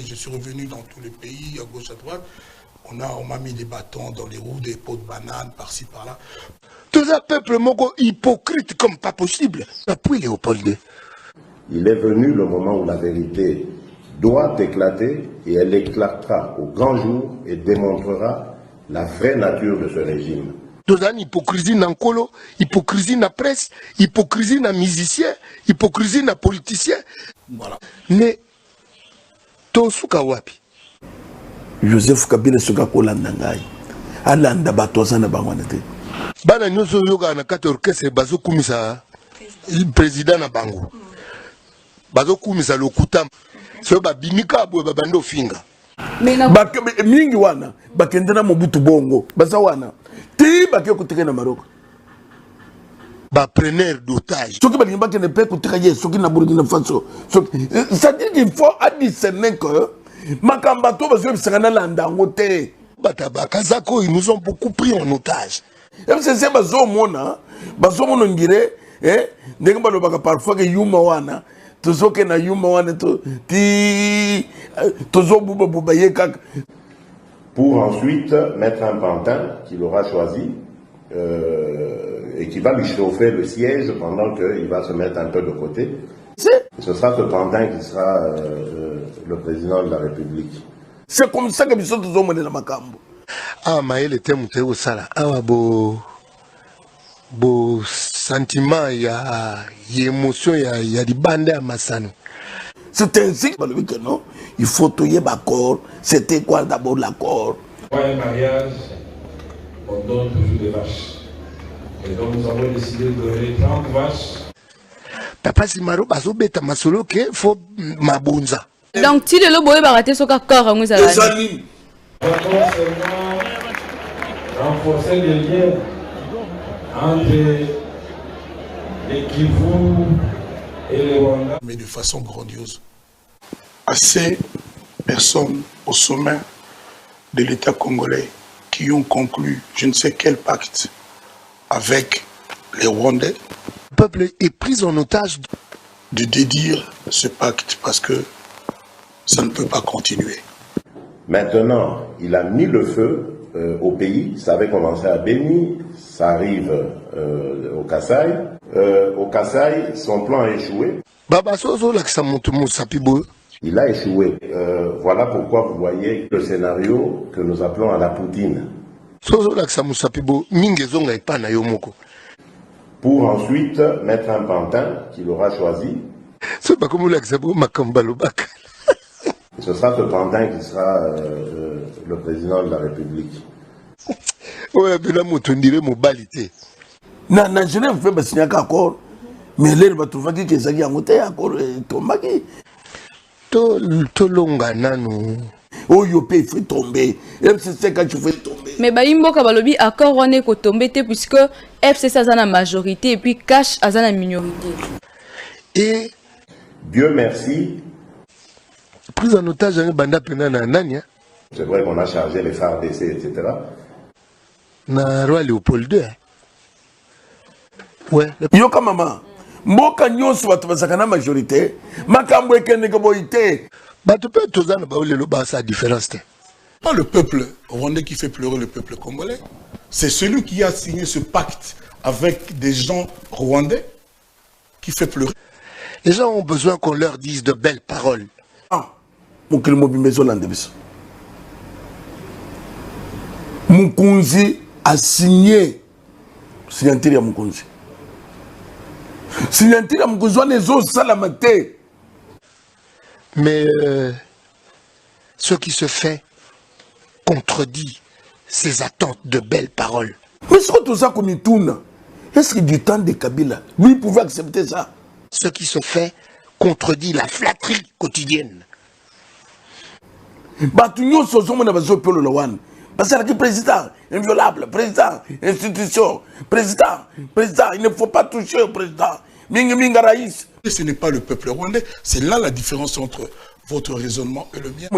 Je suis revenu dans tous les pays, à gauche, à droite. On m'a mis des bâtons dans les roues, des pots de bananes, par-ci, par-là. Tout un peuple mongo hypocrite comme pas possible. Appuie Léopold II. Il est venu le moment où la vérité doit éclater et elle éclatera au grand jour et démontrera la vraie nature de ce régime. Tout un hypocrisie dans colo, hypocrisie dans presse, hypocrisie dans musicien, hypocrisie dans politicien. Voilà. Mais Tosuka wapi? Joseph Kabila soka kolanda ngai. Alanda bato sana bangwana te. Bana nyoso yoga na kati orchestre bazo kumisa président na bango. Bazo kumisa lokuta. So ba bimika abwe babando finga. Mingi wana bakendena Mobutu bongo. Baza wana. Ti bakyo kuteke na Maroc. Ba preneur d'otage. Soki balingi bakene pe kuteka ye soki na Burkina Faso. Ça dit qu'il faut additionner que makamba to bazo bisakana landa ngote. Kazako, ils nous ont beaucoup pris en otage. C'est bazo mona ngire ndenge balo baka parfois que yuma wana tozoke na yuma wana ti tozo buba buba ye kaka. Pour ensuite mettre un pantin qu'il aura choisi et qui va lui chauffer le siège pendant qu'il va se mettre un peu de côté. Ce sera ce pantin qui sera le président de la République. C'est comme ça que nous sommes tous dans makambo. Ah, Maël était monté au sala. Ah, beau sentiment, il y a émotion, il y a des bandes à Massano. C'est ainsi que non, il faut tout y accord. C'était quoi d'abord l'accord? Pour un mariage, on donne toujours des vaches. Et donc nous avons décidé de donner 30 vaches. Papa Simaro, baso beta masolo ke faut mabunza. Donc si le lobo est baraté sur le corps, nous allons. Seulement renforcer les liens entre les Kivu et les Rwanda. Mais de façon grandiose. Assez personnes au sommet de l'État congolais qui ont conclu je ne sais quel pacte avec les Rwandais. Le peuple est pris en otage. De dédire ce pacte parce que ça ne peut pas continuer. Maintenant, il a mis le feu au pays. Ça avait commencé à Béni, ça arrive au Kasaï. Au Kasaï, son plan a échoué. Il a échoué. Voilà pourquoi vous voyez le scénario que nous appelons à la Poutine. Pour ensuite mettre un pantin qu'il aura choisi. Ce sera ce pantin qui sera le président de la République. Na Genève fait signer un accord, mais là il va trouver que c'est un accord tombé. To longa nanu. Oh yopé fait tomber. FCC quand tu fais tomber. Mais baimbo kabalobi accord on est tombé puisque FCC a la majorité et puis Cash a la minorité. Et Dieu merci. Prise en otage un banda penana nania. C'est vrai qu'on a chargé les FARDC, etc. Na roi Léopold II. Ouais. Yoka maman. Mboka nyonso bato bazakana majorité. Makambo ekende ko boité. Bato pe tozana ba olelo ba sa différence. Pas le peuple rwandais qui fait pleurer le peuple congolais. C'est celui qui a signé ce pacte avec des gens rwandais qui fait pleurer. Les gens ont besoin qu'on leur dise de belles paroles. Ah, Mukunzi a signé. Signature à Mukunzi. Signature à Mukunzi, on est aux salamate. Mais ce qui se fait contredit ses attentes de belles paroles. Mais ce que tout ça qu'on y tourne, est-ce que du temps de Kabila, lui pouvait accepter ça? Ce qui se fait contredit la flatterie quotidienne. Batunion Sosomon a besoin de le one. Parce que le président, inviolable, président, institution, président, il ne faut pas toucher au président. Minga Raïs. Ce n'est pas le peuple rwandais, c'est là la différence entre votre raisonnement et le mien.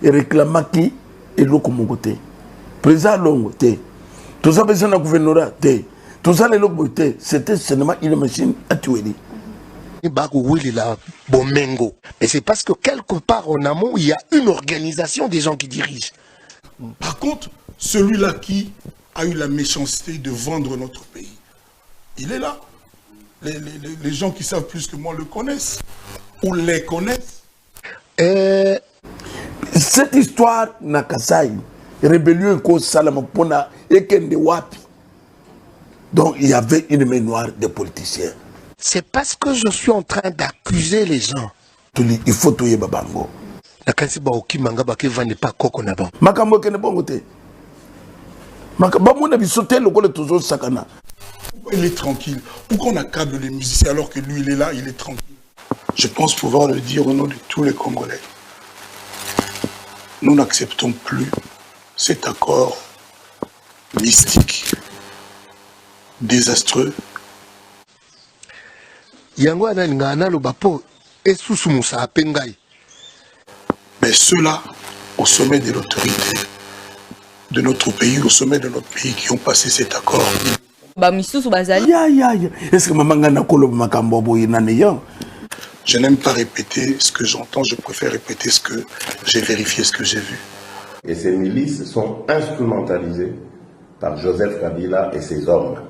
Il réclame qui est l'eau comme côté. Président Longo, tout ça, besoin de gouvernorat, tout ça, les locaux, c'était seulement une machine à tuer. Mais c'est parce que quelque part en amont, il y a une organisation des gens qui dirigent. Par contre, celui-là qui a eu la méchanceté de vendre notre pays, il est là. Les gens qui savent plus que moi le connaissent, ou les connaissent. Cette histoire, Nakasai, rébellion cause Salamapona et Kende Wapi. Donc il y avait une main noire des politiciens. C'est parce que je suis en train d'accuser les gens. Il faut tuer Babango. Makambo kene bongo te. Makambo na bisote lokole tozo sakana. Il est tranquille. Pourquoi on accable les musiciens alors que lui il est là, il est tranquille? Je pense pouvoir le dire au nom de tous les Congolais. Nous n'acceptons plus cet accord mystique, désastreux. Mais ceux-là, au sommet de l'autorité de notre pays, au sommet de notre pays, qui ont passé cet accord. Est-ce que maman ngana kolo makambo boye naneyo? Je n'aime pas répéter ce que j'entends, je préfère répéter ce que j'ai vérifié, ce que j'ai vu. Et ces milices sont instrumentalisées par Joseph Kabila et ses hommes.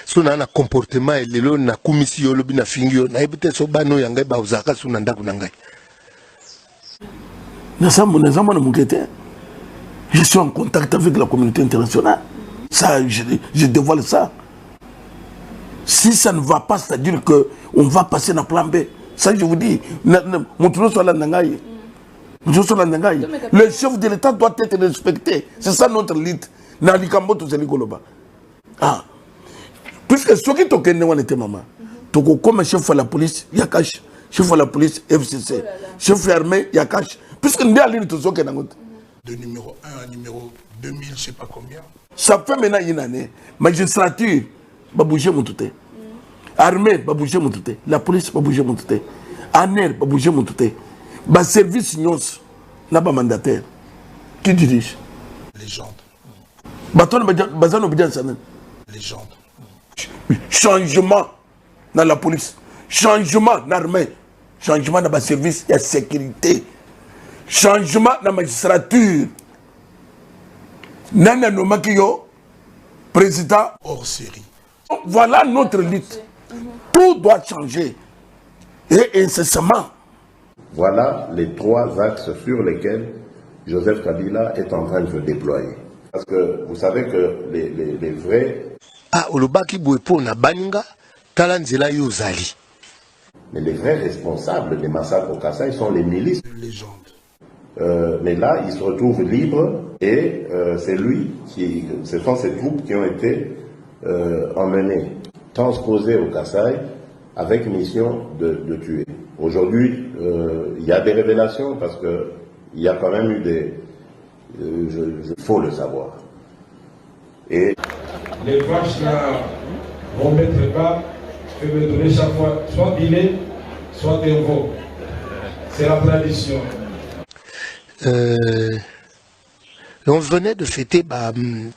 Suna comportement elelo na kumisi yolobi na fingio na ebite so bano yangai ba uzaka suna ndaku nangai. Je suis en contact avec la communauté internationale. Ça, je dévoile ça. Si ça ne va pas, c'est-à-dire qu'on va passer dans le plan B. Ça, je vous dis, le chef de l'État doit être respecté. C'est ça notre lutte. Ah. Puisque ceux qui t'ont connu, on était maman. Comme chef de la police, Yakash. Chef de la police, FCC. Chef de l'armée, Yakash. Puisque nous avons tout ce qui est dans notre. De numéro 1 à numéro 2000, je ne sais pas combien. Ça fait maintenant une année. Magistrature, va bouger mon touté. Armée, va bouger mon touté. La police, va bouger mon touté. ANER, va bouger mon touté. Le service Nyons, n'a pas mandataire. Qui dirige? Légende. Légende. Changement dans la police. Changement dans l'armée. Changement dans le service de sécurité. Changement dans la magistrature. Nana Nomakio, président hors série. Voilà notre lutte. Tout doit changer. Et incessamment. Voilà les 3 axes sur lesquels Joseph Kabila est en train de se déployer. Parce que vous savez que les vrais... Mais les vrais responsables des massacres au Kassai sont les milices. Légende. Mais là, il se retrouve libre et ce sont ces troupes qui ont été emmenées, transposées au Kassai avec mission de tuer. Aujourd'hui, il y a des révélations parce qu'il y a quand même eu des... Il faut le savoir. Et les vaches là vont mettre bas et me donner chaque fois soit dîner, soit des veaux. C'est la tradition. On venait de fêter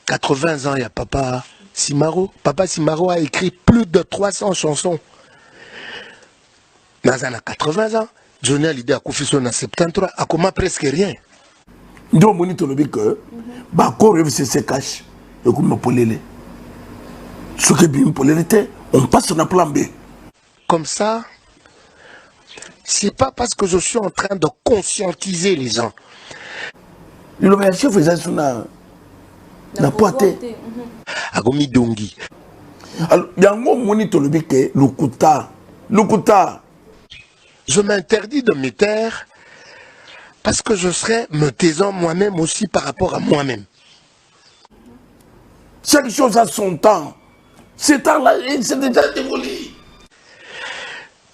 80 ans, il y a Papa Simaro. Papa Simaro a écrit plus de 300 chansons. Dans 80 ans, Johnny Hallyday a confié son en 73, a comment presque rien. Donc, on dit que FCC cache et comme polélé. Ce qui est bien polélé, on passe sur le plan B. Comme ça, c'est pas parce que je suis en train de conscientiser les gens. Le chef faisait ça na poité. Agomi Dongi. Alors, il y a un moment où on dit que Lukuta. Je m'interdis de me taire parce que je serais me taisant moi-même aussi par rapport à moi-même. Chaque chose a son temps. Ce temps-là, c'est déjà dévolu.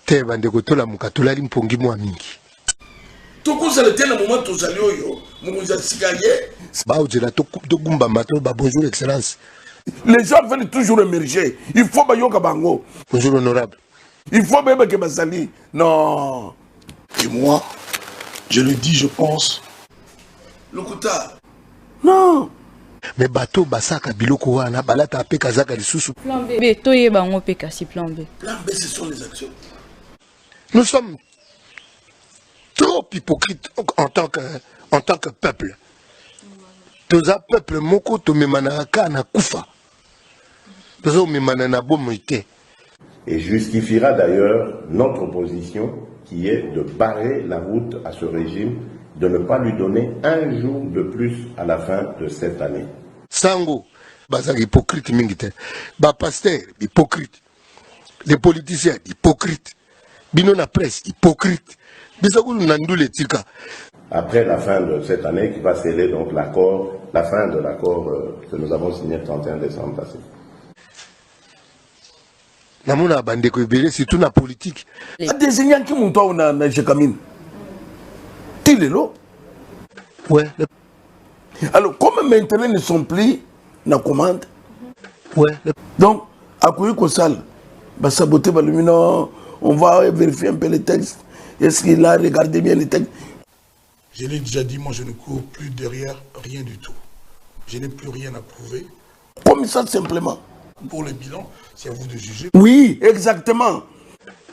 Te bandeko tola mukatolali mpongi mwa mingi. Toko ça le tient le moment tout salio yo. Mumuza sikaye. Ba ojela to gumba mato ba bonjour excellence. Les gens veulent toujours émerger. Il faut bayoka bango. Bonjour honorable. Il faut même que basali. Non. Et moi, je le dis, je pense. Lukuta. Non. Mais bateau basaka biloko wana balata pe kazaka lisusu. Plan B toye bango pe kasi plan B. Plan B, ce sont les actions. Nous sommes trop hypocrites en tant que peuple. Toza peuple moko to memanaka na kufa. Toza memana na bomoité. Et justifiera d'ailleurs notre position qui est de barrer la route à ce régime, de ne pas lui donner un jour de plus à la fin de cette année. Sango, bazar hypocrite mingite. Ba pasteur hypocrite. Les politiciens hypocrites. Bino na presse hypocrite. Bisakulu nandule tika. Après la fin de cette année qui va sceller donc l'accord, la fin de l'accord que nous avons signé le 31 décembre passé. Namuna bandeko ebele surtout na politique. Désignant qui monte na Jekamine. Tilelo. Ouais. Alors, comme maintenant ils ne sont plus na commande. Ouais. Donc, à quoi qu'on salle, bah saboter balumino, on va vérifier un peu les textes. Est-ce qu'il a regardé bien les textes? Je l'ai déjà dit, moi je ne cours plus derrière rien du tout. Je n'ai plus rien à prouver. Comme ça simplement. Pour le bilan, c'est à vous de juger. Oui, exactement.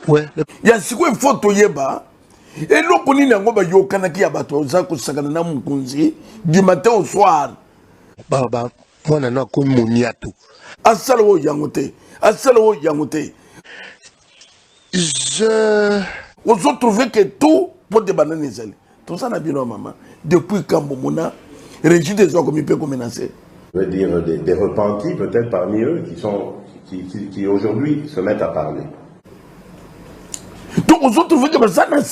Ouais. Il y a ce qu'il faut toyeba. Et l'on connaît n'angoba yo kanaki abato zako sakana na mukunzi du matin au soir. Baba, moi nana ko moniato. Asalo yangote. Asalo yangote. On se trouve que tout pour des bananes zèle. Tout ça n'a bien maman. Depuis quand Bomona, régime des hommes comme il peut menacer. Je veux dire des repentis peut-être parmi eux qui aujourd'hui se mettent à parler. Donc on se trouve que ça n'a pas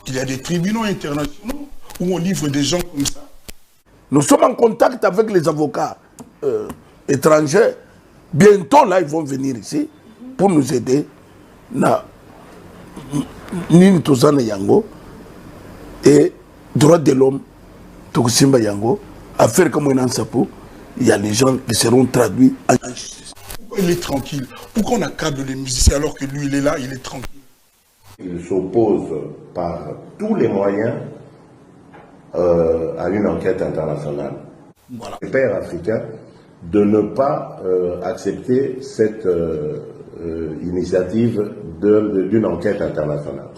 Il y a des tribunaux internationaux où on livre des gens comme ça. Nous sommes en contact avec les avocats étrangers. Bientôt là ils vont venir ici pour nous aider. Na Nini Tozana Yango et droit de l'homme Tokusimba Yango. Affaire comme un ansapo, il y a les gens qui seront traduits en justice. Pourquoi il est tranquille? Pourquoi on accable les musiciens alors que lui il est là, il est tranquille? Il s'oppose par tous les moyens à une enquête internationale. Voilà. Les pères africains de ne pas accepter cette initiative d'une enquête internationale.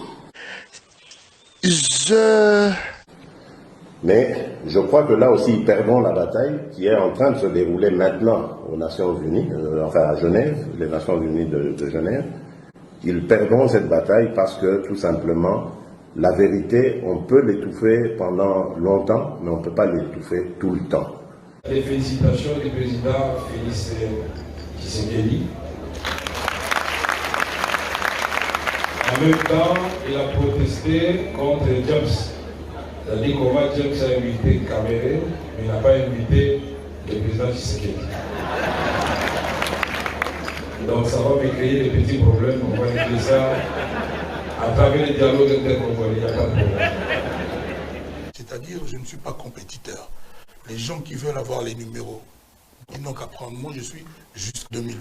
Mais je crois que là aussi, ils perdront la bataille qui est en train de se dérouler maintenant aux Nations Unies, enfin à Genève, les Nations Unies de Genève. Ils perdront cette bataille parce que tout simplement, la vérité, on peut l'étouffer pendant longtemps, mais on ne peut pas l'étouffer tout le temps. Les félicitations du président Félix Tshisekedi. En même temps, il a protesté contre James. C'est-à-dire comment James a invité Kamere, mais il n'a pas invité le président Tshisekedi. Donc ça va me créer des petits problèmes. On va régler ça à travers le dialogue intercongolais. Il n'y a pas de problème. C'est-à-dire, je ne suis pas compétiteur. Les gens qui veulent avoir les numéros, ils n'ont qu'à prendre. Moi, je suis juste 2020.